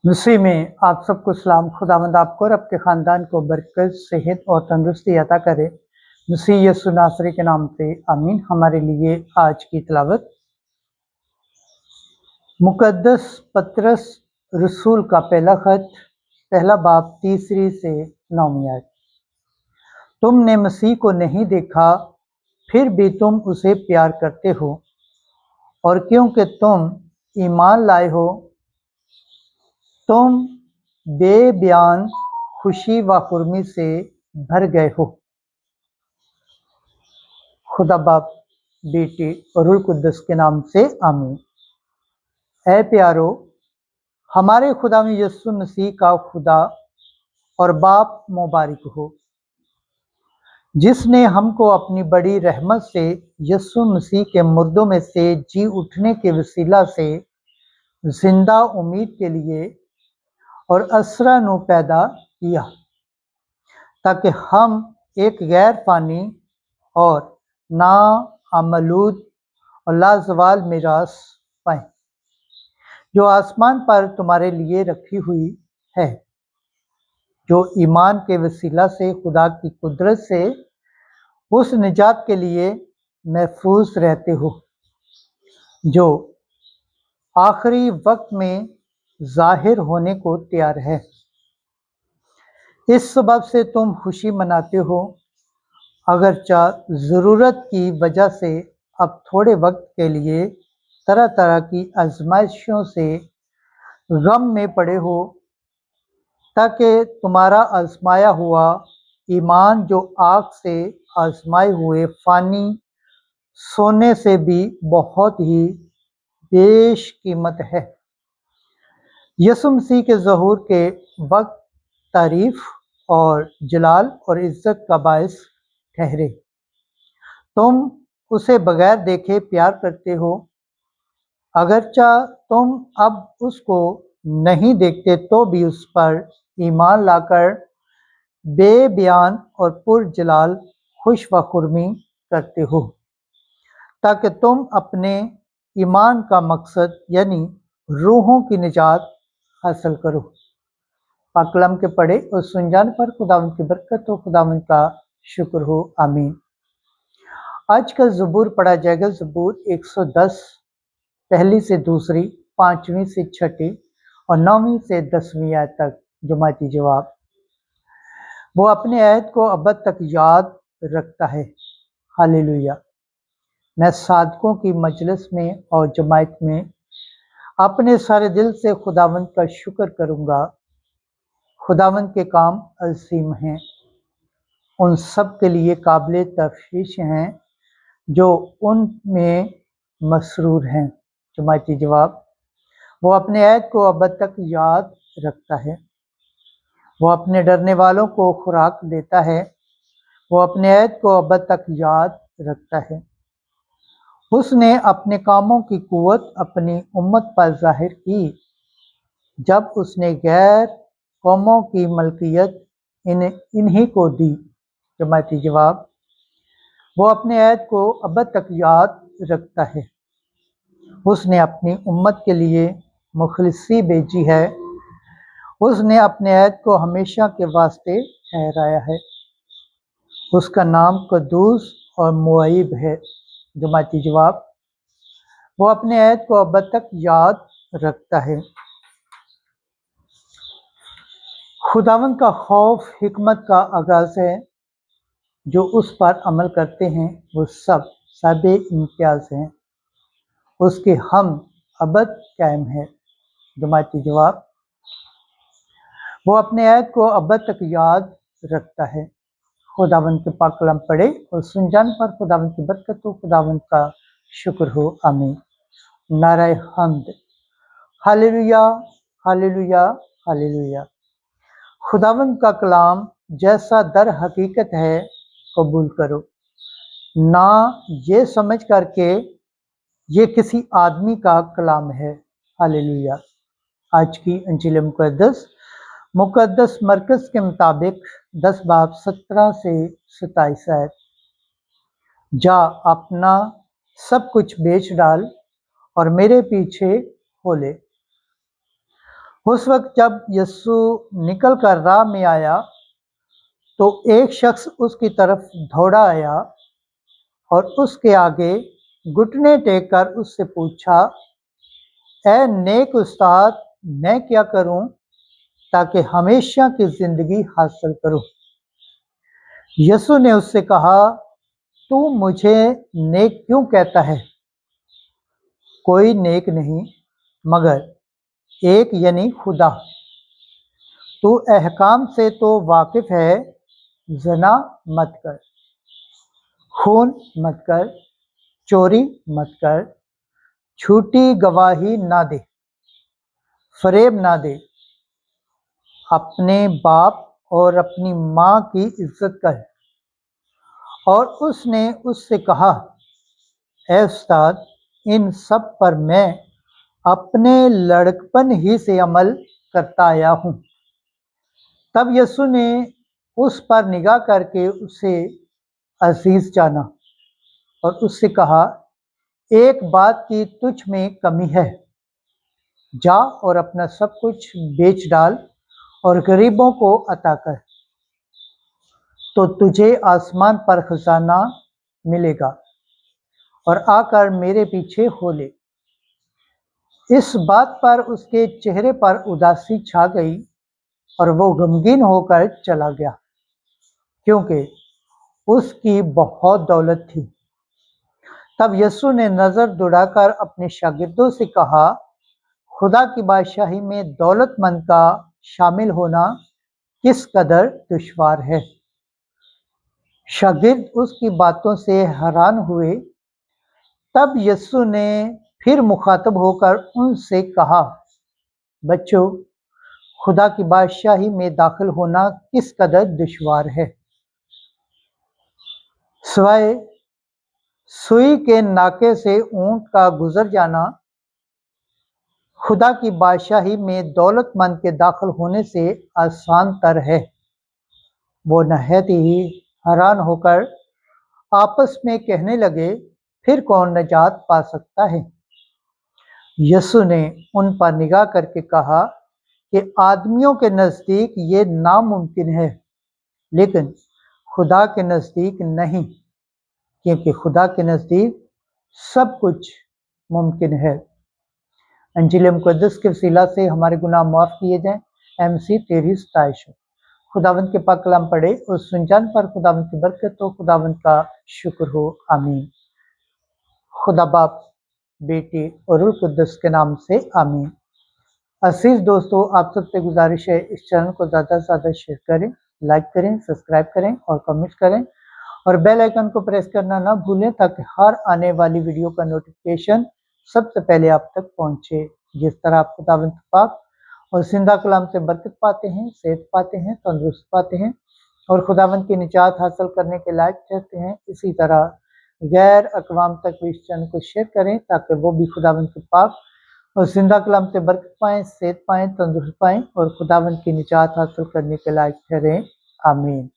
मसीह में आप सबको सलाम। खुदावंद आपको और आपके ख़ानदान को बरकत, सेहत और तंदुरुस्ती अता करे। मसीह यीशु नासरी के नाम से आमीन। हमारे लिए आज की तिलावत मुकद्दस पतरस रसूल का पहला खत, पहला बाब 3 से 9 आयत। तुमने मसीह को नहीं देखा, फिर भी तुम उसे प्यार करते हो, और क्योंकि तुम ईमान लाए हो, तुम बेबयान खुशी व खुर्मी से भर गए हो। खुदा बाप, बेटे और रूह कुद्दस के नाम से आमीन। ऐ प्यारो, हमारे खुदा में यीशु मसीह का खुदा और बाप मुबारक हो, जिसने हमको अपनी बड़ी रहमत से यीशु मसीह के मुर्दों में से जी उठने के वसीला से जिंदा उम्मीद के लिए और असरा नु पैदा किया, ताकि हम एक गैर फानी और ना आमलूद और लाजवाल मिरास पाएं, जो आसमान पर तुम्हारे लिए रखी हुई है, जो ईमान के वसीला से खुदा की कुदरत से उस निजात के लिए महफूज रहते हो, जो आखिरी वक्त में जाहिर होने को तैयार है। इस सबब से तुम खुशी मनाते हो, अगरचा ज़रूरत की वजह से अब थोड़े वक्त के लिए तरह तरह की आजमाइशों से गम में पड़े हो, ताकि तुम्हारा आजमाया हुआ ईमान, जो आग से आजमाए हुए फानी सोने से भी बहुत ही बेश कीमत है, यीशु मसीह के ज़हूर के वक्त तारीफ और जलाल और इज्जत का बायस ठहरे। तुम उसे बगैर देखे प्यार करते हो, अगरचा तुम अब उसको नहीं देखते तो भी उस पर ईमान लाकर बेबयान और पुरजलाल खुश व खुर्मी करते हो, ताकि तुम अपने ईमान का मकसद यानी रूहों की निजात हासिल करो। पाकलम के पढ़े और सुन जाने पर खुदावंद की बरकत हो, खुदावंद का शुक्र हो, आमीन। आज का ज़बूर पढ़ा जाएगा, ज़बूर 110, पहली से दूसरी, 5वीं से 6ठी और 9वीं से 10वीं आयत तक जमाती जवाब। वो अपने आयत को अब तक याद रखता है। हालेलुया। मैं सादकों की मजलिस में और जमात में अपने सारे दिल से खुदावंद का शुक्र करूँगा। खुदावंद के काम अजीम हैं, उन सब के लिए काबिल तफरीश हैं जो उनमें मसरूर हैं। जमाती जवाब। वो अपने ऐद को अब तक याद रखता है, वो अपने डरने वालों को खुराक देता है, वो अपने ऐद को अब तक याद रखता है। उसने अपने कामों की कुव्वत अपनी उम्मत पर जाहिर की, जब उसने गैर कौमों की मलकियत इन्हीं को दी। जमाती जवाब। वो अपने ऐद को अब तक याद रखता है, उसने अपनी उम्मत के लिए मुखलिसी भेजी है, उसने अपने ऐद को हमेशा के वास्ते ठहराया है। उसका नाम कद्दूस और मुआइब है। जमाती जवाब। वो अपने ऐद को अब तक याद रखता है। खुदावंद का खौफ हिकमत का आगाज़ है, जो उस पर अमल करते हैं वो सब साबे इम्तियाज हैं, उसके हम अबद कायम है। जमाती जवाब। वो अपने ऐद को अब तक याद रखता है। खुदावंद के पाक कलाम पढ़े और सुन जाने पर खुदावंद की बरकत हो, खुदावंद का शुक्र हो, आमीन। नारे हम्द। Hallelujah, hallelujah, hallelujah. खुदावंद का कलाम जैसा दर हकीकत है कबूल करो, ना ये समझ करके ये किसी आदमी का कलाम है। हालेलुया। आज की इंजील मुकद्दस मरकज़ के मुताबिक 10 बाब 17 से 27 आयत। जा अपना सब कुछ बेच डाल और मेरे पीछे हो ले। उस वक्त जब यीशु निकल कर राह में आया तो एक शख्स उसकी तरफ दौड़ा आया और उसके आगे घुटने टेक कर उससे पूछा, ए नेक उस्ताद, मैं क्या करूं ताकि हमेशा की जिंदगी हासिल करूं? यीशु ने उससे कहा, तू मुझे नेक क्यों कहता है? कोई नेक नहीं मगर एक यानी खुदा। तू अहकाम से तो वाकिफ है, ज़ना मत कर, खून मत कर, चोरी मत कर, झूठी गवाही ना दे, फरेब ना दे, अपने बाप और अपनी माँ की इज्जत कर। और उसने उससे कहा, ए उस्ताद, इन सब पर मैं अपने लड़कपन ही से अमल करता आया हूँ। तब यीशु ने उस पर निगाह करके उसे अजीज जाना और उससे कहा, एक बात की तुझ में कमी है, जा और अपना सब कुछ बेच डाल और गरीबों को अता कर, तो तुझे आसमान पर खजाना मिलेगा, और आकर मेरे पीछे हो ले। इस बात पर उसके चेहरे पर उदासी छा गई और वो गमगीन होकर चला गया, क्योंकि उसकी बहुत दौलत थी। तब यीशु ने नज़र दौड़ाकर अपने शागिर्दों से कहा, खुदा की बादशाही में दौलतमंद का शामिल होना किस कदर दुश्वार है। शागिर्द उसकी बातों से हैरान हुए। तब यीशु ने फिर मुखातब होकर उनसे कहा, बच्चों, खुदा की बादशाही में दाखिल होना किस कदर दुश्वार है। सिवाय सुई के नाके से ऊंट का गुजर जाना, खुदा की बादशाही में दौलतमंद के दाखिल होने से आसान तर है। वो नहायत ही हैरान होकर आपस में कहने लगे, फिर कौन निजात पा सकता है? यीशु ने उन पर निगाह करके कहा कि आदमियों के नज़दीक ये नामुमकिन है, लेकिन खुदा के नज़दीक नहीं, क्योंकि खुदा के नज़दीक सब कुछ मुमकिन है। अंजील मुक़द्दस के वसीला से हमारे गुनाह माफ़ किए जाएं। MC तेरी सताइश हो। खुदावंद के पाक कलाम पढ़े और सुन जान पर खुदावंद की बरकत हो। खुदावंद का शुक्र हो, आमीन। खुदा बाप, बेटे और रूह कुद्दस के नाम से आमीन। अजीज दोस्तों, आप सबसे गुजारिश है, इस चैनल को ज़्यादा से ज़्यादा शेयर करें, लाइक करें, सब्सक्राइब करें और कमेंट करें, और बेल आइकन को प्रेस करना ना भूलें ताकि हर आने वाली वीडियो का नोटिफिकेशन सबसे पहले आप तक पहुंचे। जिस तरह आप खुदावंद पाक और जिंदा कलाम से बरकत पाते हैं, सेहत पाते हैं, तंदुरुस्त पाते हैं और खुदावंद की निजात हासिल करने के लायक रहते हैं, इसी तरह गैर अक़वाम तक भी इस चैनल को शेयर करें ताकि वो भी खुदावंद के पाक और जिंदा कलाम से बरकत पाएँ, सेहत पाएँ, तंदुरुस्त पाएँ और खुदावंद की निजात हासिल करने के लायक ठहरें। आमीन।